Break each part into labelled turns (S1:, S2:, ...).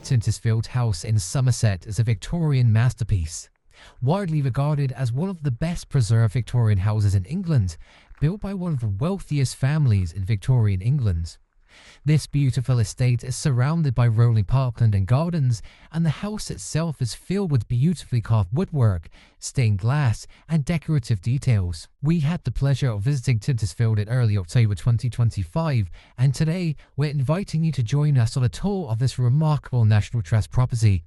S1: Tyntesfield House in Somerset is a Victorian masterpiece, widely regarded as one of the best preserved Victorian houses in England, built by one of the wealthiest families in Victorian England. This beautiful estate is surrounded by rolling parkland and gardens, and the house itself is filled with beautifully carved woodwork, stained glass, and decorative details. We had the pleasure of visiting Tyntesfield in early October 2025, and today we're inviting you to join us on a tour of this remarkable National Trust property.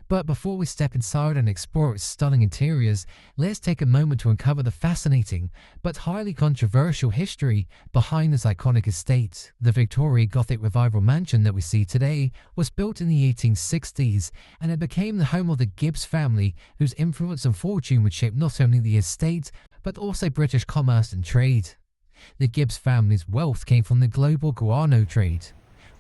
S1: But before we step inside and explore its stunning interiors, let's take a moment to uncover the fascinating but highly controversial history behind this iconic estate. The Victorian Gothic Revival mansion that we see today was built in the 1860s, and it became the home of the Gibbs family, whose influence and fortune would shape not only the estate but also British commerce and trade. The Gibbs family's wealth came from the global guano trade.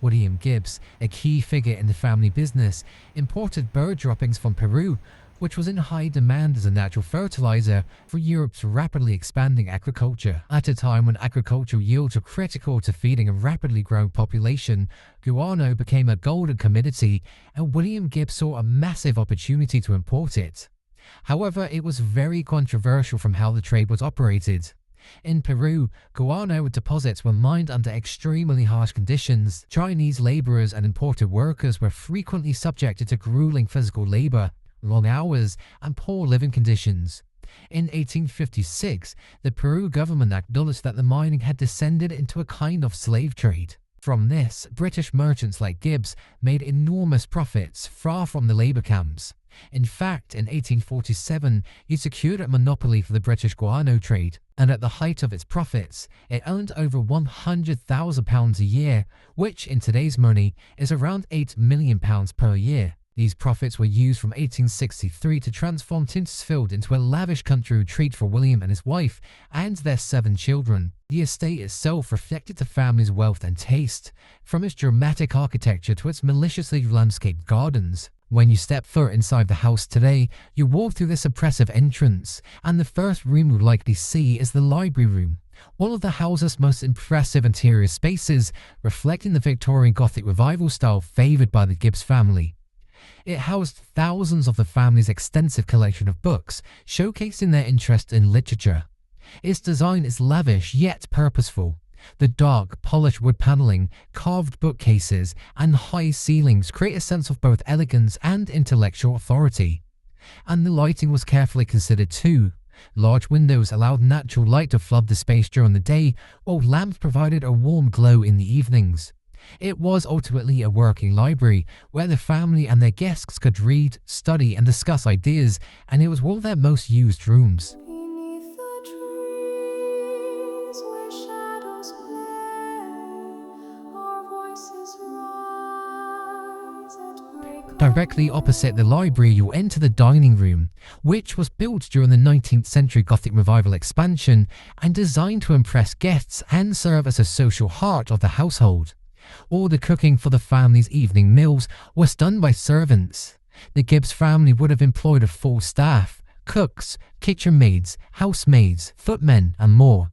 S1: William Gibbs, a key figure in the family business, imported bird droppings from Peru, which was in high demand as a natural fertilizer for Europe's rapidly expanding agriculture. At a time when agricultural yields were critical to feeding a rapidly growing population, guano became a golden commodity, and William Gibbs saw a massive opportunity to import it. However, it was very controversial from how the trade was operated. In Peru, guano deposits were mined under extremely harsh conditions. Chinese laborers and imported workers were frequently subjected to grueling physical labor, long hours, and poor living conditions. In 1856, the Peru government acknowledged that the mining had descended into a kind of slave trade. From this, British merchants like Gibbs made enormous profits far from the labor camps. In fact, in 1847, he secured a monopoly for the British guano trade, and at the height of its profits, it earned over £100,000 a year, which in today's money is around £8 million per year. These profits were used from 1863 to transform Tyntesfield into a lavish country retreat for William and his wife and their 7 children. The estate itself reflected the family's wealth and taste, from its dramatic architecture to its maliciously landscaped gardens. When you step foot inside the house today, you walk through this impressive entrance, and the first room you'll likely see is the library room, one of the house's most impressive interior spaces, reflecting the Victorian Gothic Revival style favoured by the Gibbs family. It housed thousands of the family's extensive collection of books, showcasing their interest in literature. Its design is lavish yet purposeful. The dark, polished wood paneling, carved bookcases, and high ceilings create a sense of both elegance and intellectual authority. And the lighting was carefully considered too. Large windows allowed natural light to flood the space during the day, while lamps provided a warm glow in the evenings. It was ultimately a working library, where the family and their guests could read, study, and discuss ideas, and it was one of their most used rooms. Directly opposite the library, you'll enter the dining room, which was built during the 19th century Gothic Revival expansion and designed to impress guests and serve as a social heart of the household. All the cooking for the family's evening meals was done by servants. The Gibbs family would have employed a full staff, cooks, kitchen maids, housemaids, footmen, and more.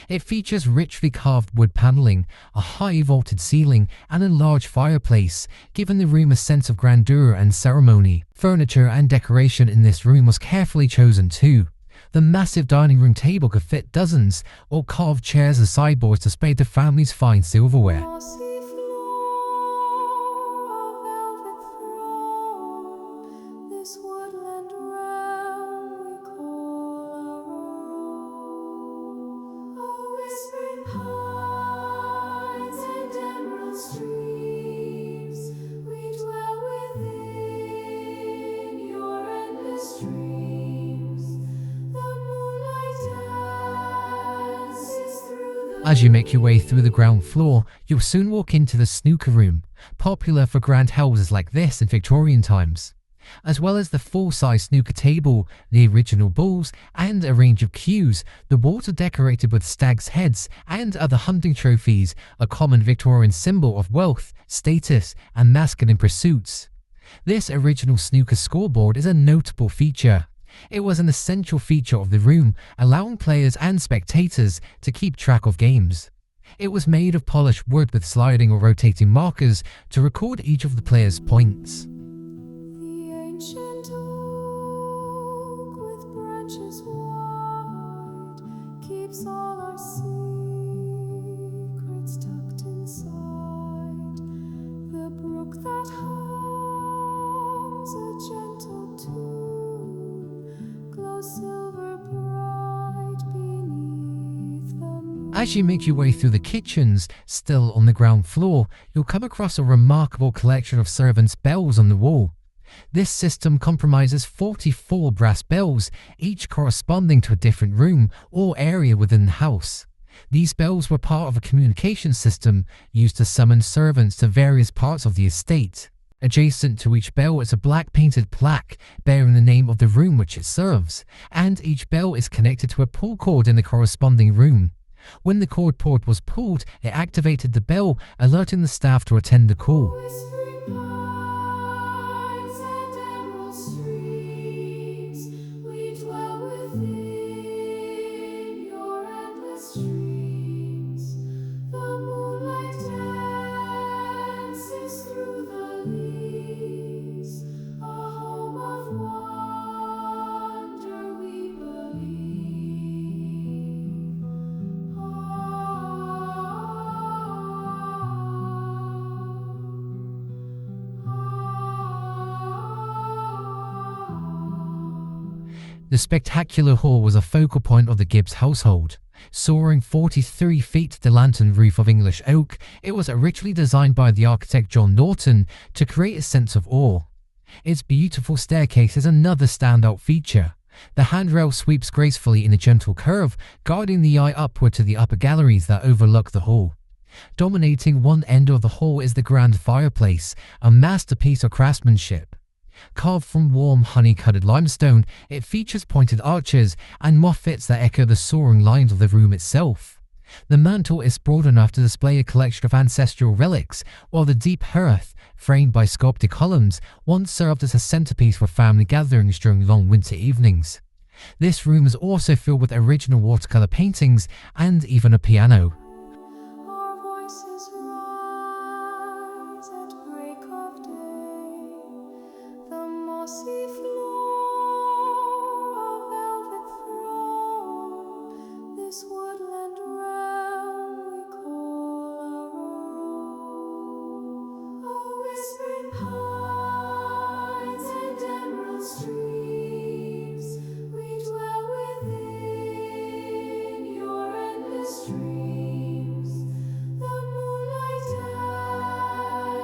S1: It features richly carved wood paneling, a high vaulted ceiling, and a large fireplace, giving the room a sense of grandeur and ceremony. Furniture and decoration in this room was carefully chosen too. The massive dining room table could fit dozens, while carved chairs and sideboards displayed the family's fine silverware. As you make your way through the ground floor, you'll soon walk into the Snooker Room, popular for grand houses like this in Victorian times. As well as the full-size snooker table, the original balls, and a range of cues, the walls are decorated with stags' heads and other hunting trophies, a common Victorian symbol of wealth, status, and masculine pursuits. This original snooker scoreboard is a notable feature. It was an essential feature of the room, allowing players and spectators to keep track of games. It was made of polished wood with sliding or rotating markers to record each of the players' points.
S2: The ancient oak with branches wide keeps all our secrets tucked inside. The brook that hums a gentle tune glows silver bright beneath the moon.
S1: As you make your way through the kitchens, still on the ground floor, you'll come across a remarkable collection of servants' bells on the wall. This system comprises 44 brass bells, each corresponding to a different room or area within the house. These bells were part of a communication system used to summon servants to various parts of the estate. Adjacent to each bell is a black painted plaque bearing the name of the room which it serves, and each bell is connected to a pull cord in the corresponding room. When the cord was pulled, it activated the bell, alerting the staff to attend the call.
S2: Whispering pines and emerald streams, we dwell within your endless streams. The moonlight dances through the leaves, a home of wonder we believe.
S1: The spectacular hall was a focal point of the Gibbs household. Soaring 43 feet to the lantern roof of English oak, it was originally designed by the architect John Norton to create a sense of awe. Its beautiful staircase is another standout feature. The handrail sweeps gracefully in a gentle curve, guiding the eye upward to the upper galleries that overlook the hall. Dominating one end of the hall is the grand fireplace, a masterpiece of craftsmanship. Carved from warm, honey-coloured limestone, it features pointed arches and moffets that echo the soaring lines of the room itself. The mantel is broad enough to display a collection of ancestral relics, while the deep hearth, framed by sculpted columns, once served as a centerpiece for family gatherings during long winter evenings. This room is also filled with original watercolor paintings and even a piano.
S2: Our voices rise at break of day. The mossy floor, a velvet throne. This woodland realm we call our own. Oh, whispering pines and emerald streams, we dwell within your endless streams. The moonlight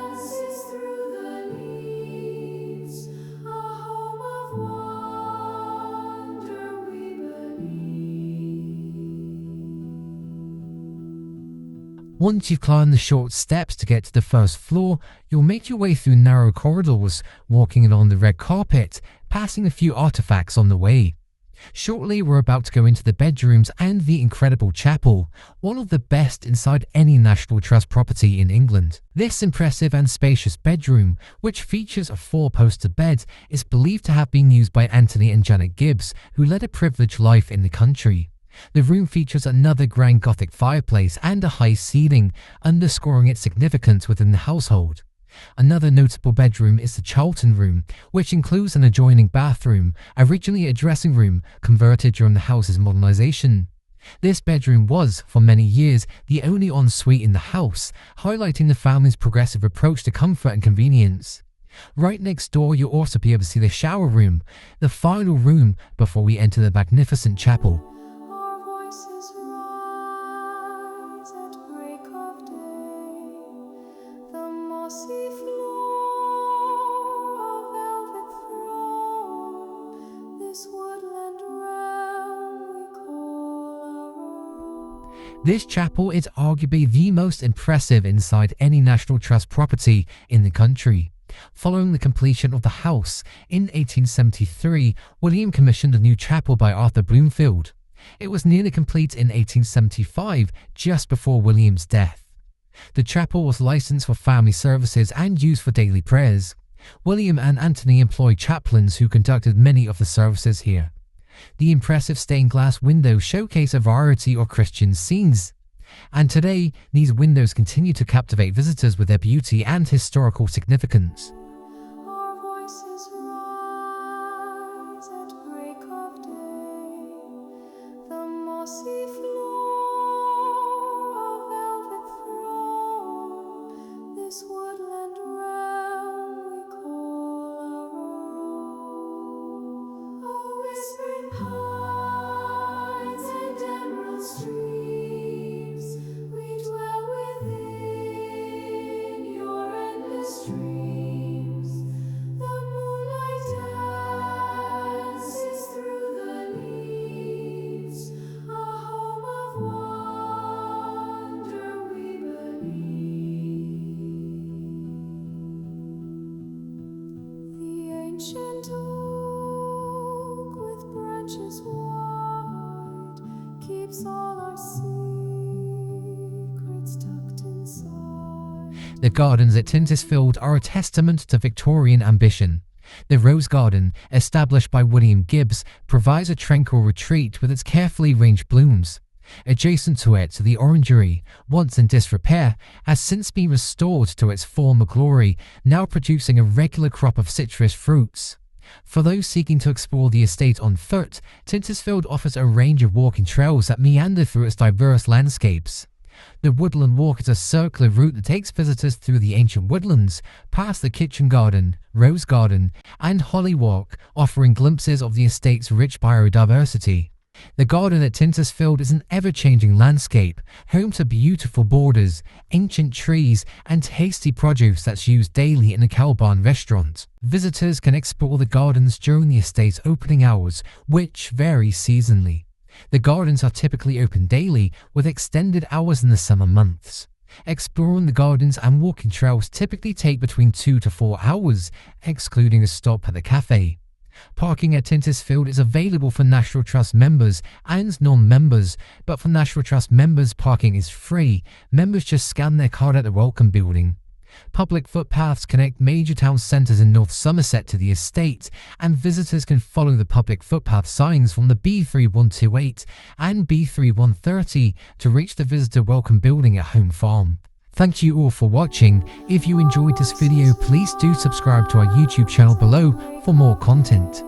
S2: dances through the leaves, a home of wonder we believe.
S1: Once you've climbed the short steps to get to the first floor, you'll make your way through narrow corridors, walking along the red carpet, passing a few artifacts on the way. Shortly, we're about to go into the bedrooms and the incredible chapel, one of the best inside any National Trust property in England. This impressive and spacious bedroom, which features a 4-poster bed, is believed to have been used by Anthony and Janet Gibbs, who led a privileged life in the country. The room features another grand Gothic fireplace and a high ceiling, underscoring its significance within the household. Another notable bedroom is the Charlton Room, which includes an adjoining bathroom, originally a dressing room, converted during the house's modernisation. This bedroom was, for many years, the only ensuite in the house, highlighting the family's progressive approach to comfort and convenience. Right next door, you'll also be able to see the shower room, the final room before we enter the magnificent chapel.
S2: Our voices rise at break of day. The mossy floor, a velvet throne. This woodland realm we call our own.
S1: This chapel is arguably the most impressive inside any National Trust property in the country. Following the completion of the house in 1873, William commissioned a new chapel by Arthur Bloomfield. It was nearly complete in 1875, just before William's death. The chapel was licensed for family services and used for daily prayers. William and Anthony employed chaplains who conducted many of the services here. The impressive stained glass windows showcase a variety of Christian scenes. And today, these windows continue to captivate visitors with their beauty and historical significance.
S2: Our voices rise at break of day. The mossy floor, a velvet throne. This woodland realm we call our own. Oh, whispering pines and emerald streams, we dwell within your endless dreams. The moonlight dances through the leaves, a home of wonder we believe. The ancient oak with branches wide keeps all our secrets tucked inside.
S1: The gardens at Tyntesfield are a testament to Victorian ambition. The Rose Garden, established by William Gibbs, provides a tranquil retreat with its carefully arranged blooms. Adjacent to it, the orangery, once in disrepair, has since been restored to its former glory, now producing a regular crop of citrus fruits. For those seeking to explore the estate on foot, Tyntesfield offers a range of walking trails that meander through its diverse landscapes. The Woodland Walk is a circular route that takes visitors through the ancient woodlands, past the kitchen garden, rose garden, and holly walk, offering glimpses of the estate's rich biodiversity. The garden at Tyntesfield is an ever-changing landscape, home to beautiful borders, ancient trees, and tasty produce that's used daily in a cow barn restaurant. Visitors can explore the gardens during the estate's opening hours, which vary seasonally. The gardens are typically open daily, with extended hours in the summer months. Exploring the gardens and walking trails typically take between 2 to 4 hours, excluding a stop at the cafe. Parking at Tyntesfield is available for National Trust members and non-members, but for National Trust members, parking is free. Members just scan their card at the Welcome Building. Public footpaths connect major town centres in North Somerset to the estate, and visitors can follow the public footpath signs from the B3128 and B3130 to reach the Visitor Welcome Building at Home Farm. Thank you all for watching. If you enjoyed this video, please do subscribe to our YouTube channel below for more content.